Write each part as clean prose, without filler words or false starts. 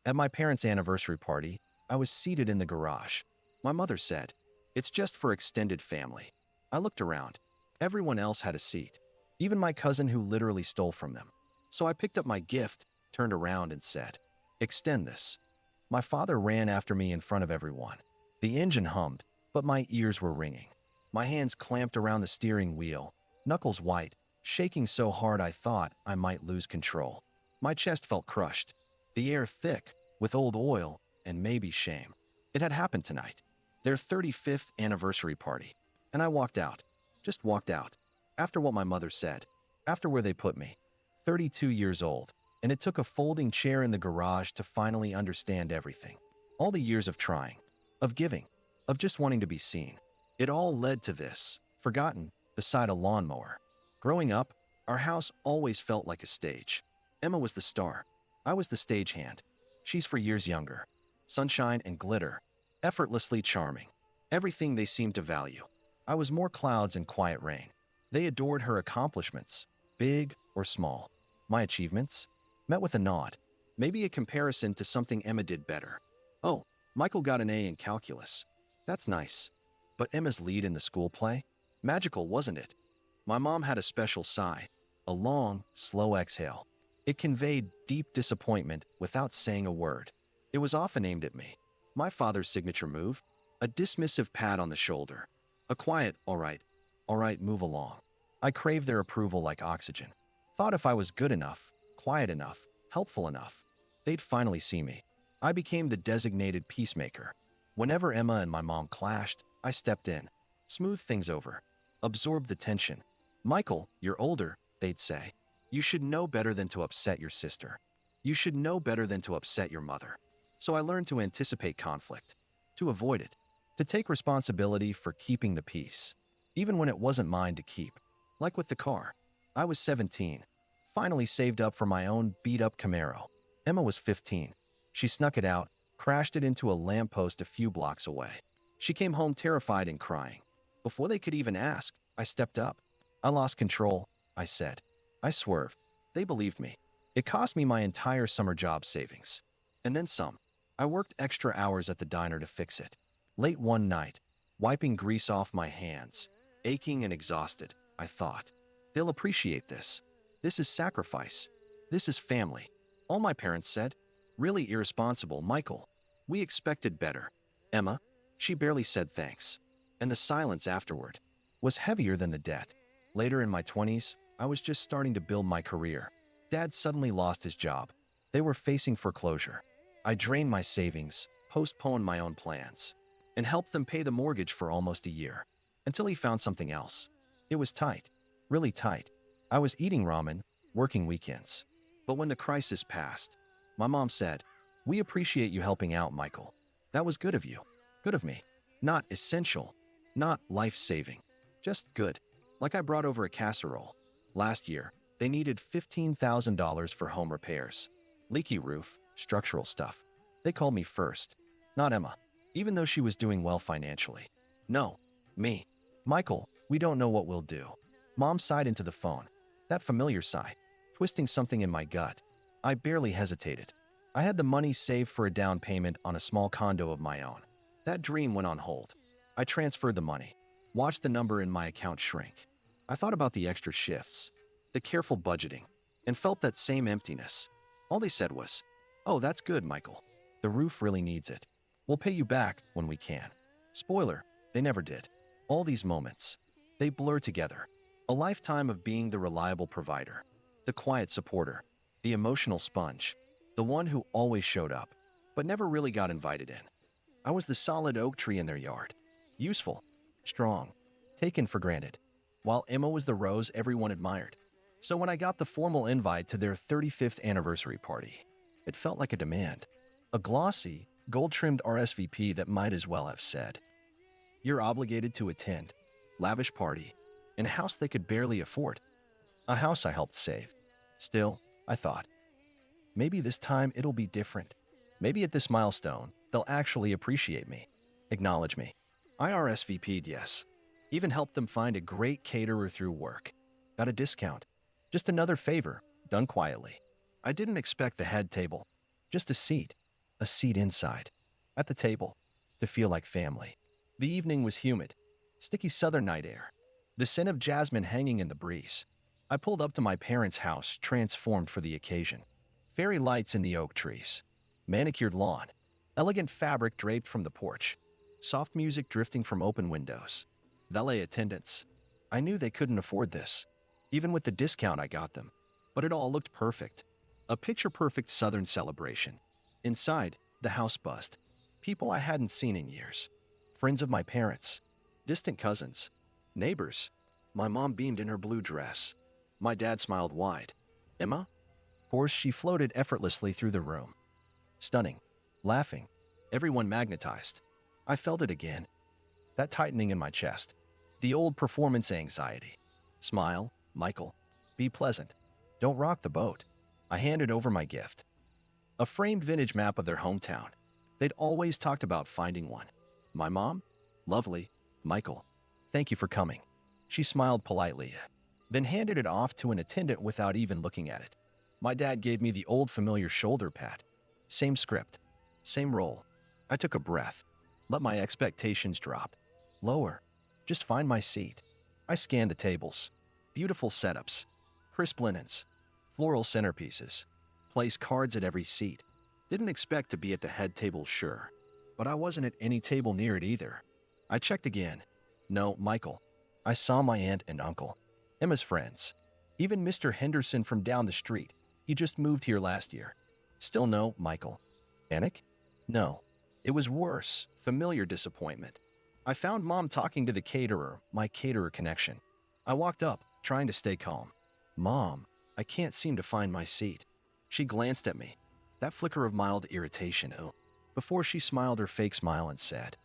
At my parents' anniversary party, I was seated in the garage. My mother said, "It's just for extended family." I looked around. Everyone else had a seat, even my cousin who literally stole from them. So I picked up my gift, turned around and said, "Extend this." My father ran after me in front of everyone. The engine hummed, but my ears were ringing. My hands clamped around the steering wheel, knuckles white, shaking so hard I thought I might lose control. My chest felt crushed, the air thick with old oil and maybe shame. It had happened tonight, their 35th anniversary party, and I walked out, just walked out, after what my mother said, after where they put me, 32 years old, and it took a folding chair in the garage to finally understand everything. All the years of trying, of giving, of just wanting to be seen. It all led to this, forgotten, beside a lawnmower. Growing up, our house always felt like a stage. Emma was the star. I was the stagehand. She's 4 years younger. Sunshine and glitter. Effortlessly charming. Everything they seemed to value. I was more clouds and quiet rain. They adored her accomplishments, big or small. My achievements? Met with a nod. Maybe a comparison to something Emma did better. Oh, Michael got an A in calculus. That's nice. But Emma's lead in the school play? Magical, wasn't it? My mom had a special sigh, a long, slow exhale. It conveyed deep disappointment without saying a word. It was often aimed at me. My father's signature move? A dismissive pat on the shoulder. A quiet, all right, move along. I craved their approval like oxygen. Thought if I was good enough, quiet enough, helpful enough, they'd finally see me. I became the designated peacemaker. Whenever Emma and my mom clashed, I stepped in, smoothed things over, absorbed the tension. "Michael, you're older," they'd say. "You should know better than to upset your sister. You should know better than to upset your mother." So I learned to anticipate conflict, to avoid it, to take responsibility for keeping the peace, even when it wasn't mine to keep. Like with the car. I was 17, finally saved up for my own beat-up Camaro. Emma was 15. She snuck it out, crashed it into a lamppost a few blocks away. She came home terrified and crying. Before they could even ask, I stepped up. "I lost control," I said. I swerved. They believed me. It cost me my entire summer job savings. And then some. I worked extra hours at the diner to fix it. Late one night, wiping grease off my hands, aching and exhausted, I thought, "They'll appreciate this. This is sacrifice. This is family." All my parents said, "Really irresponsible, Michael. We expected better." Emma, she barely said thanks. And the silence afterward was heavier than the debt. Later in my 20s, I was just starting to build my career. Dad suddenly lost his job. They were facing foreclosure. I drained my savings, postponed my own plans, and helped them pay the mortgage for almost a year, until he found something else. It was tight, really tight. I was eating ramen, working weekends. But when the crisis passed, my mom said, "We appreciate you helping out, Michael. That was good of you. Good of me. Not essential, not life-saving, just good." Like I brought over a casserole. Last year, they needed $15,000 for home repairs. Leaky roof, structural stuff. They called me first, not Emma, even though she was doing well financially. No, me. "Michael, we don't know what we'll do." Mom sighed into the phone. That familiar sigh, twisting something in my gut. I barely hesitated. I had the money saved for a down payment on a small condo of my own. That dream went on hold. I transferred the money, watched the number in my account shrink. I thought about the extra shifts, the careful budgeting, and felt that same emptiness. All they said was, "Oh, that's good, Michael. The roof really needs it. We'll pay you back when we can." Spoiler, they never did. All these moments, they blur together. A lifetime of being the reliable provider, the quiet supporter, the emotional sponge, the one who always showed up, but never really got invited in. I was the solid oak tree in their yard. Useful, strong, taken for granted, while Emma was the rose everyone admired. So when I got the formal invite to their 35th anniversary party, it felt like a demand. A glossy, gold-trimmed RSVP that might as well have said, "You're obligated to attend. Lavish party. In a house they could barely afford." A house I helped save. Still, I thought, maybe this time it'll be different. Maybe at this milestone, they'll actually appreciate me, acknowledge me. I RSVP'd, yes. Even helped them find a great caterer through work. Got a discount. Just another favor, done quietly. I didn't expect the head table. Just a seat. a seat inside, at the table, to feel like family. The evening was humid, sticky southern night air, the scent of jasmine hanging in the breeze. I pulled up to my parents' house, transformed for the occasion. Fairy lights in the oak trees, manicured lawn, elegant fabric draped from the porch, soft music drifting from open windows. Valet attendants. I knew they couldn't afford this, even with the discount I got them. But it all looked perfect. A picture-perfect southern celebration. Inside, the house buzzed. People I hadn't seen in years. Friends of my parents. Distant cousins. Neighbors. My mom beamed in her blue dress. My dad smiled wide. Emma? Of course, she floated effortlessly through the room. Stunning. Laughing. Everyone magnetized. I felt it again. That tightening in my chest. The old performance anxiety. Smile, Michael. Be pleasant. Don't rock the boat. I handed over my gift. A framed vintage map of their hometown. They'd always talked about finding one. My mom? Lovely. Michael. Thank you for coming. She smiled politely, then handed it off to an attendant without even looking at it. My dad gave me the old familiar shoulder pat. Same script. Same role. I took a breath. Let my expectations drop. Lower. Just find my seat. I scanned the tables. Beautiful setups. Crisp linens. Floral centerpieces. Placed cards at every seat. Didn't expect to be at the head table, sure. But I wasn't at any table near it either. I checked again. No, Michael. I saw my aunt and uncle. Emma's friends. Even Mr. Henderson from down the street. He just moved here last year. Still no, Michael. Panic? No. It was worse. Familiar disappointment. I found Mom talking to the caterer, my caterer connection. I walked up, trying to stay calm. Mom, I can't seem to find my seat. She glanced at me. That flicker of mild irritation, before she smiled her fake smile and said,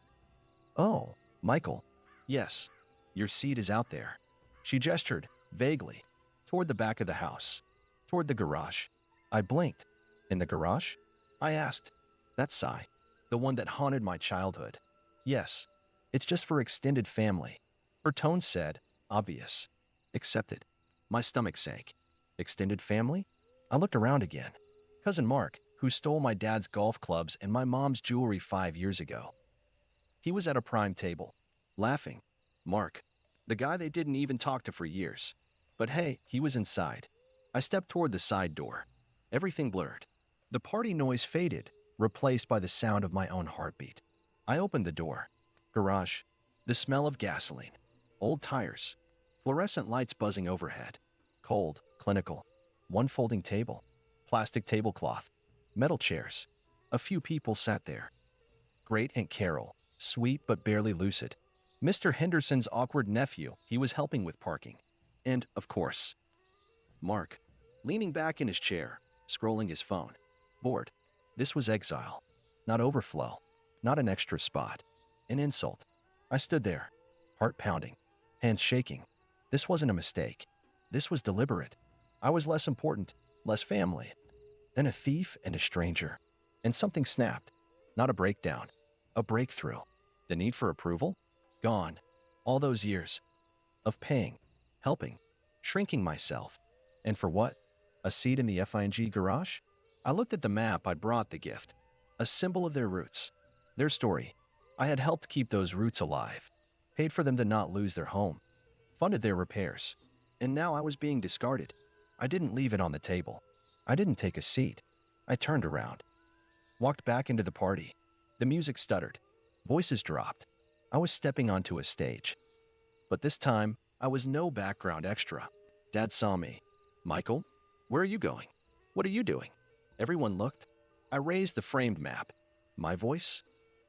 "Oh, Michael. Yes, your seat is out there." She gestured, vaguely, toward the back of the house, toward the garage. I blinked. In the garage? I asked. That sigh, the one that haunted my childhood. Yes, it's just for extended family. Her tone said, obvious. Accepted. My stomach sank. Extended family? I looked around again. Cousin Mark, who stole my dad's golf clubs and my mom's jewelry 5 years ago. He was at a prime table, laughing. Mark, the guy they didn't even talk to for years. But hey, he was inside. I stepped toward the side door. Everything blurred. The party noise faded, replaced by the sound of my own heartbeat. I opened the door. Garage. The smell of gasoline. Old tires. Fluorescent lights buzzing overhead. Cold, clinical. One folding table. Plastic tablecloth. Metal chairs. A few people sat there. Great Aunt Carol, sweet but barely lucid. Mr. Henderson's awkward nephew, he was helping with parking. And, of course, Mark, leaning back in his chair, scrolling his phone. Bored. This was exile. Not overflow. Not an extra spot. An insult. I stood there, heart pounding, hands shaking. This wasn't a mistake. This was deliberate. I was less important, less family, than a thief and a stranger. And something snapped. Not a breakdown. A breakthrough. The need for approval? Gone. All those years of paying, helping, shrinking myself. And for what? A seat in the FING garage? I looked at the map I'd brought the gift. A symbol of their roots. Their story. I had helped keep those roots alive. Paid for them to not lose their home. Funded their repairs. And now I was being discarded. I didn't leave it on the table. I didn't take a seat. I turned around. Walked back into the party. The music stuttered. Voices dropped. I was stepping onto a stage. But this time, I was no background extra. Dad saw me. Michael, where are you going? What are you doing? Everyone looked. I raised the framed map. My voice?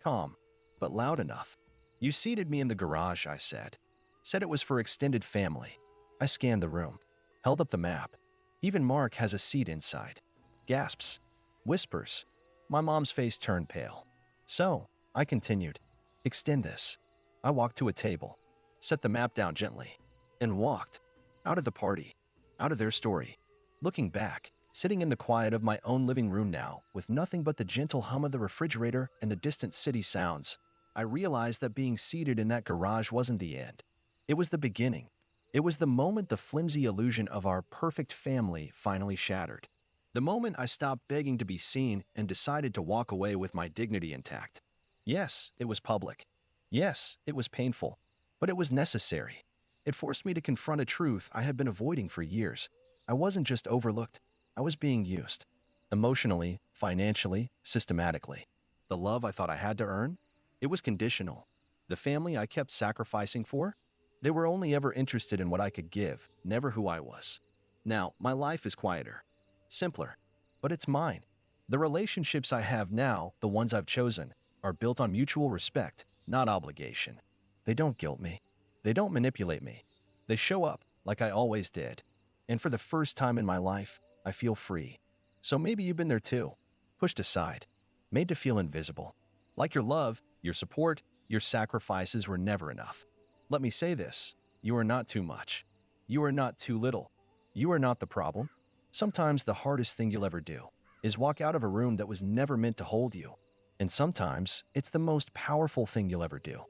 Calm, but loud enough. You seated me in the garage, I said. Said it was for extended family. I scanned the room. Held up the map. Even Mark has a seat inside. Gasps. Whispers. My mom's face turned pale. So, I continued. Extend this. I walked to a table. Set the map down gently. And walked. Out of the party. Out of their story. Looking back. Sitting in the quiet of my own living room now, with nothing but the gentle hum of the refrigerator and the distant city sounds, I realized that being seated in that garage wasn't the end. It was the beginning. It was the moment the flimsy illusion of our perfect family finally shattered. The moment I stopped begging to be seen and decided to walk away with my dignity intact. Yes, it was public. Yes, it was painful. But it was necessary. It forced me to confront a truth I had been avoiding for years. I wasn't just overlooked, I was being used. Emotionally, financially, systematically. The love I thought I had to earn? It was conditional. The family I kept sacrificing for? They were only ever interested in what I could give, never who I was. Now, my life is quieter, simpler, but it's mine. The relationships I have now, the ones I've chosen, are built on mutual respect, not obligation. They don't guilt me. They don't manipulate me. They show up like I always did. And for the first time in my life, I feel free. So maybe you've been there too. Pushed aside. Made to feel invisible. Like your love, your support, your sacrifices were never enough. Let me say this. You are not too much. You are not too little. You are not the problem. Sometimes the hardest thing you'll ever do is walk out of a room that was never meant to hold you. And sometimes it's the most powerful thing you'll ever do.